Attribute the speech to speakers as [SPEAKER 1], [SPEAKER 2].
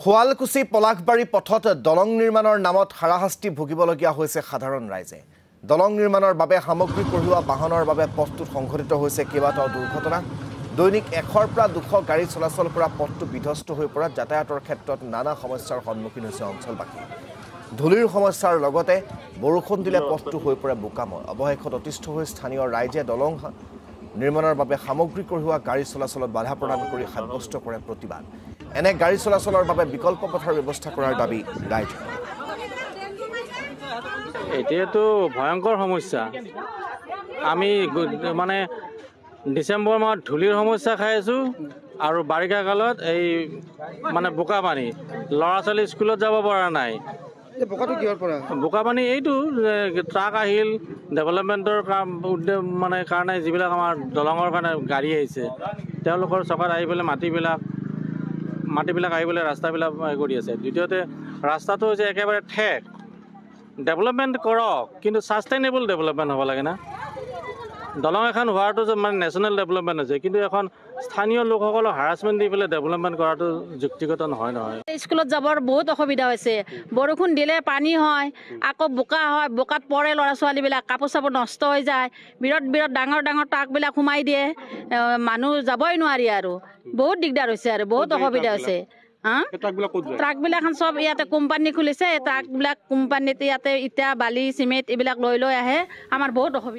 [SPEAKER 1] শুৱালকুছি পলাশবাৰী পথত দলং নিৰ্মাণৰ নামত হাৰাশাস্তি ভুগিবলগীয়া হৈছে সাধাৰণ ৰাইজে। দলং নিৰ্মাণৰ বাবে সামগ্ৰী কঢ়িওৱা বাহনৰ বাবে পথটোত সংঘটিত হৈছে কেইবাটাও দুৰ্ঘটনা। দৈনিক 100 পৰা 200 গাড়ী চলাচল কৰা পথটো বিধ্বস্ত হৈ পৰাত যাতায়াতৰ ক্ষেত্ৰত নানা সমস্যাৰ সন্মুখীন হৈছে অঞ্চলবাসী। ধূলিৰ সমস্যাৰ লগতে বৰষুণ দিলে পথটো হৈ পৰে বোকাময়। অৱশেষত অতিষ্ঠ হৈ স্থানীয় ৰাইজে দলং নিৰ্মাণৰ বাবে সামগ্ৰী কঢ়িওৱা গাড়ী চলাচলত বাধা প্ৰদান কৰি সাব্যস্ত কৰে প্ৰতিবাদ। এনে গাড়ী চলাচলৰ বাবে বিকল্প পথৰ ব্যৱস্থা কৰাৰ দাবী ৰাইজৰ।
[SPEAKER 2] এতিয়াতো ভয়ংকৰ সমস্যা। আমি মানে ডিচেম্বৰ মাহত ধূলিৰ সমস্যা খাই আছোঁ আৰু বাৰিষা কালত এই মানে বোকা পানী, ল'ৰা ছোৱালী স্কুলত যাব পৰা নাই। বোকা পানী এইটো ট্ৰাক আহিল ডেভেলপমেণ্টৰ মানে কাৰণে যিবিলাক আমাৰ দলঙৰ কাৰণে গাড়ী আহিছে, তেওঁলোকৰ চকাত আহি পেলাই মাটিবিলাক আহি পেলাই ৰাস্তাবিলাক কৰি আছে। দ্বিতীয়তে ৰাস্তাটো হৈছে একেবাৰে ঠেক। ডেভেলপমেণ্ট কৰক, কিন্তু ছাষ্টেইনেবল ডেভেলপমেণ্ট হ'ব লাগে না। দলং এখন হোৱাটো মানে নেশ্যনেল ডেভেলপমেণ্ট হৈছে, কিন্তু এখন স্থানীয় লোকসকলক হাৰাছমেণ্ট দি পেলাই ডেভেলপমেণ্ট কৰাটো যুক্তিগত নহয়।
[SPEAKER 3] স্কুলত যাবৰ বহুত অসুবিধা হৈছে। বৰষুণ দিলে পানী হয়, আকৌ বোকা হয়, বোকাত পৰে ল'ৰা ছোৱালীবিলাক, কাপোৰ চাপোৰ নষ্ট হৈ যায়। বিৰাট ডাঙৰ ট্ৰাকবিলাক সোমাই দিয়ে, মানুহ যাবই নোৱাৰি আৰু বহুত দিগদাৰ হৈছে আৰু বহুত অসুবিধা হৈছে। ট্ৰাকবিলাক চব ইয়াতে কোম্পানী খুলিছে, ট্ৰাকবিলাক কোম্পানীত ইয়াতে ইটা বালি চিমেণ্ট এইবিলাক লৈ আহে। আমাৰ বহুত অসুবিধা।